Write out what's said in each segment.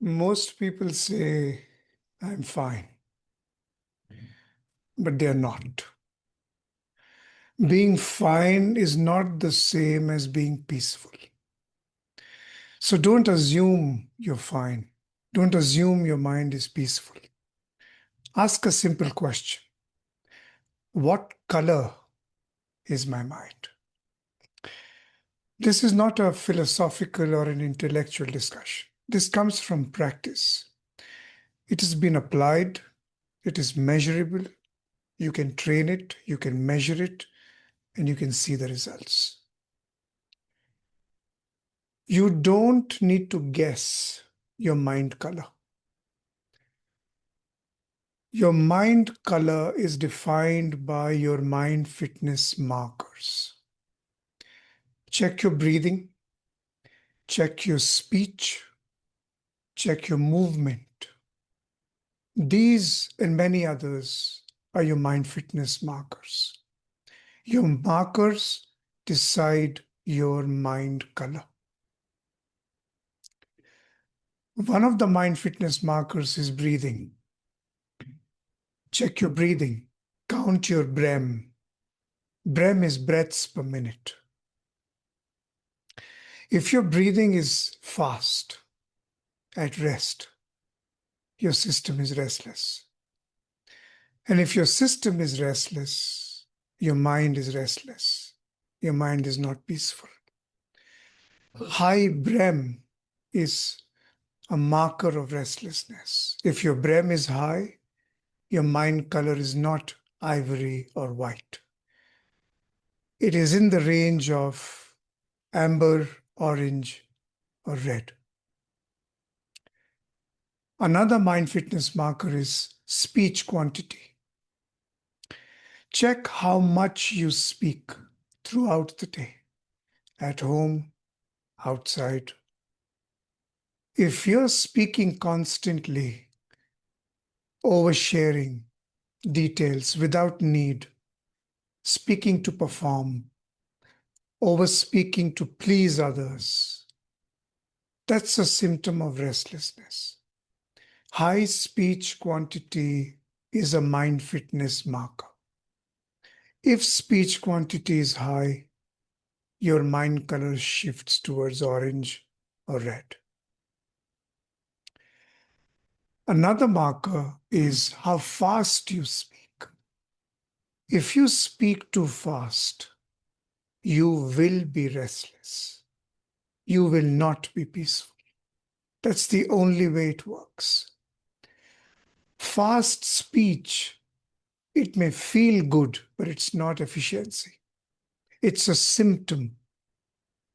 Most people say, I'm fine, but they're not. Being fine is not the same as being peaceful. So don't assume you're fine. Don't assume your mind is peaceful. Ask a simple question. What color is my mind? This is not a philosophical or an intellectual discussion. This comes from practice. It has been applied. It is measurable. You can train it. You can measure it. And you can see the results. You don't need to guess your mind color. Your mind color is defined by your mind fitness markers. Check your breathing, check your speech, check your movement. These and many others are your mind fitness markers. Your markers decide your mind color. One of the mind fitness markers is breathing. Check your breathing. Count your Brem. Brem is breaths per minute. If your breathing is fast, at rest, your system is restless. And if your system is restless, your mind is restless. Your mind is not peaceful. High Brem is a marker of restlessness. If your Brem is high, your mind color is not ivory or white. It is in the range of amber, orange, or red. Another mind fitness marker is speech quantity. Check how much you speak throughout the day, at home, outside. If you're speaking constantly, oversharing details without need, speaking to perform, overspeaking to please others, that's a symptom of restlessness. High speech quantity is a mind fitness marker. If speech quantity is high, your mind color shifts towards orange or red. Another marker is how fast you speak. If you speak too fast, you will be restless. You will not be peaceful. That's the only way it works. Fast speech, it may feel good, but it's not efficiency. It's a symptom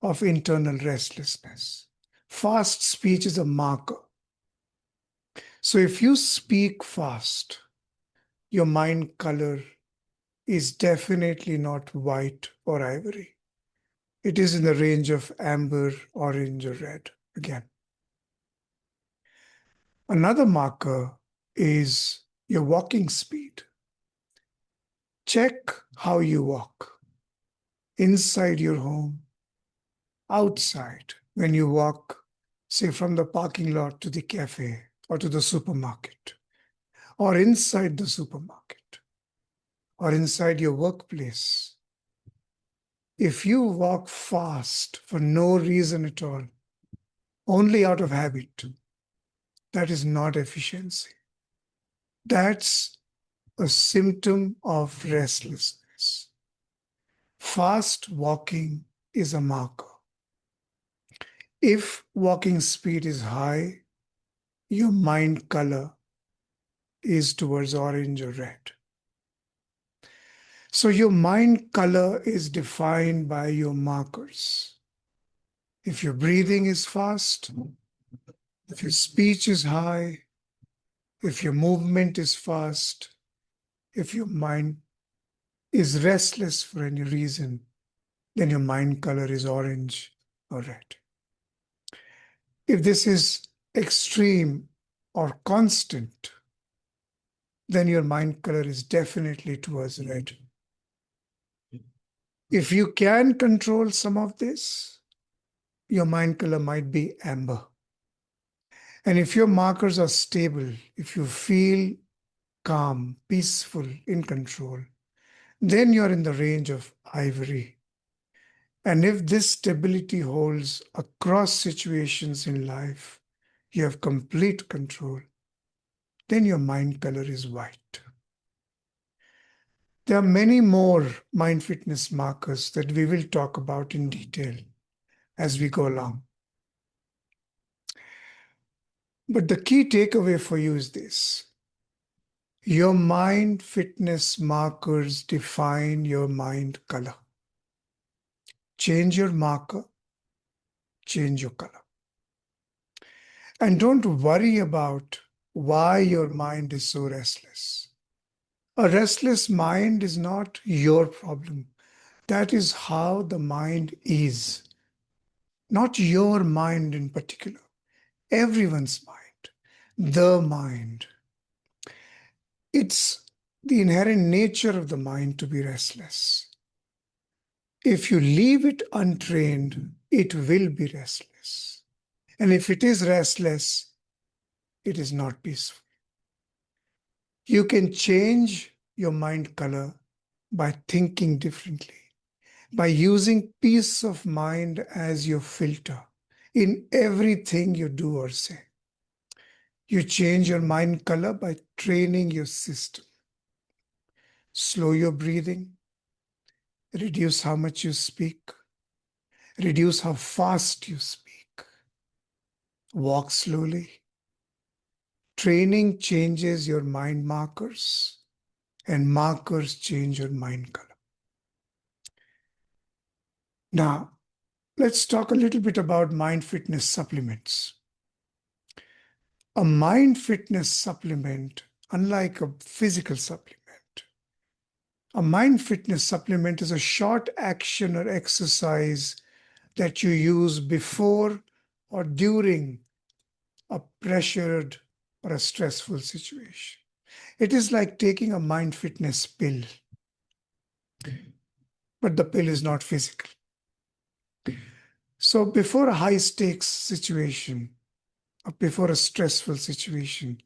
of internal restlessness. Fast speech is a marker. So if you speak fast, your mind color is definitely not white or ivory. It is in the range of amber, orange, or red again. Another marker is your walking speed. Check how you walk inside your home, outside, when you walk, say, from the parking lot to the cafe or to the supermarket, or inside the supermarket, or inside your workplace. If you walk fast for no reason at all, only out of habit, that is not efficiency. That's a symptom of restlessness. Fast walking is a marker. If walking speed is high, your mind color is towards orange or red. So your mind color is defined by your markers. If your breathing is fast, if your speech is high, if your movement is fast, if your mind is restless for any reason, then your mind color is orange or red. If this is extreme or constant, then your mind color is definitely towards red. If you can control some of this, your mind color might be amber. And if your markers are stable, if you feel calm, peaceful, in control, then you're in the range of ivory. And if this stability holds across situations in life, you have complete control, then your mind color is white. There are many more mind fitness markers that we will talk about in detail as we go along. But the key takeaway for you is this: your mind fitness markers define your mind color. Change your marker, change your color. And don't worry about why your mind is so restless. A restless mind is not your problem. That is how the mind is. Not your mind in particular, everyone's mind, the mind. It's the inherent nature of the mind to be restless. If you leave it untrained, it will be restless. And if it is restless, it is not peaceful. You can change your mind color by thinking differently, by using peace of mind as your filter in everything you do or say. You change your mind color by training your system. Slow your breathing, reduce how much you speak, reduce how fast you speak, walk slowly. Training changes your mind markers, and markers change your mind color. Now, let's talk a little bit about mind fitness supplements. A mind fitness supplement, unlike a physical supplement, a mind fitness supplement is a short action or exercise that you use before or during a pressured or a stressful situation. It is like taking a mind fitness pill, but the pill is not physical. So before a high stakes situation, or before a stressful situation,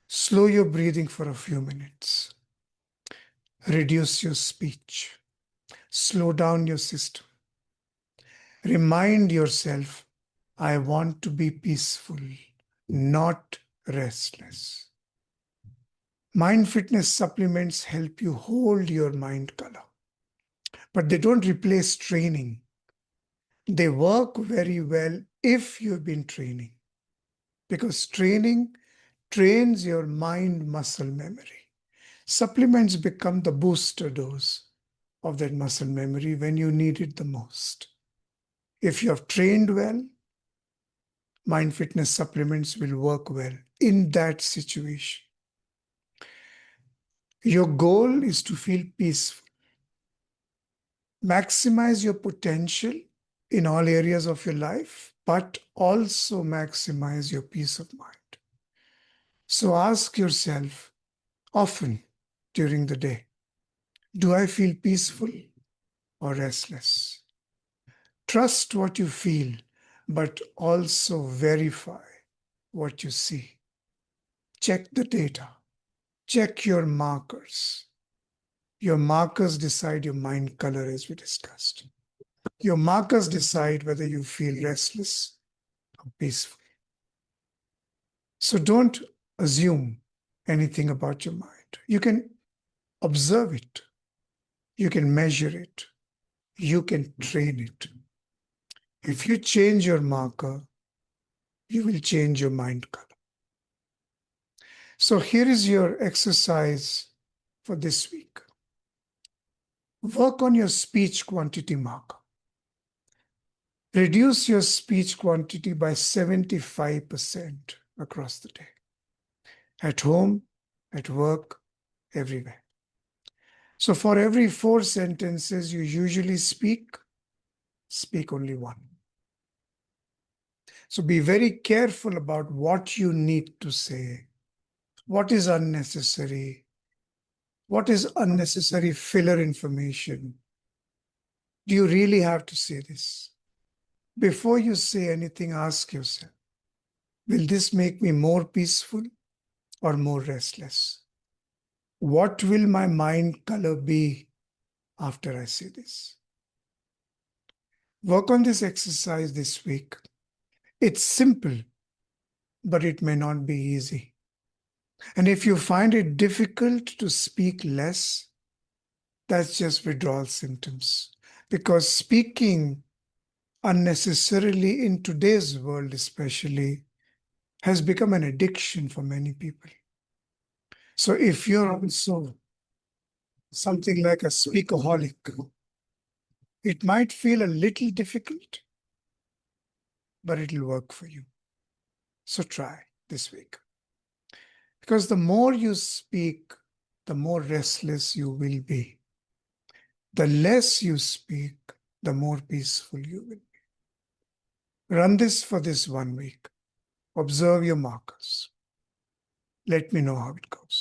slow your breathing for a few minutes. Reduce your speech. Slow down your system. Remind yourself, I want to be peaceful, not restless. Mind fitness supplements help you hold your mind color, but they don't replace training. They work very well if you've been training, because training trains your mind muscle memory. Supplements become the booster dose of that muscle memory when you need it the most. If you have trained well, mind fitness supplements will work well in that situation. Your goal is to feel peaceful. Maximize your potential in all areas of your life, but also maximize your peace of mind. So ask yourself often during the day, do I feel peaceful or restless? Trust what you feel, but also verify what you see. Check the data. Check your markers. Your markers decide your mind color, as we discussed. Your markers decide whether you feel restless or peaceful. So don't assume anything about your mind. You can observe it. You can measure it. You can train it. If you change your marker, you will change your mind color. So here is your exercise for this week. Work on your speech quantity marker. Reduce your speech quantity by 75% across the day. At home, at work, everywhere. So for every 4 sentences you usually speak only one. So be very careful about what you need to say, what is unnecessary, what is unnecessary filler information. Do you really have to say this? Before you say anything, ask yourself, Will this make me more peaceful or more restless? What will my mind color be after I say this? Work on this exercise this week. It's simple, but it may not be easy. And if you find it difficult to speak less, that's just withdrawal symptoms. Because speaking unnecessarily in today's world, especially, has become an addiction for many people. So if you're also something like a speakaholic, it might feel a little difficult, but it'll work for you. So try this week. Because the more you speak, the more restless you will be. The less you speak, the more peaceful you will be. Run this for this 1 week. Observe your markers. Let me know how it goes.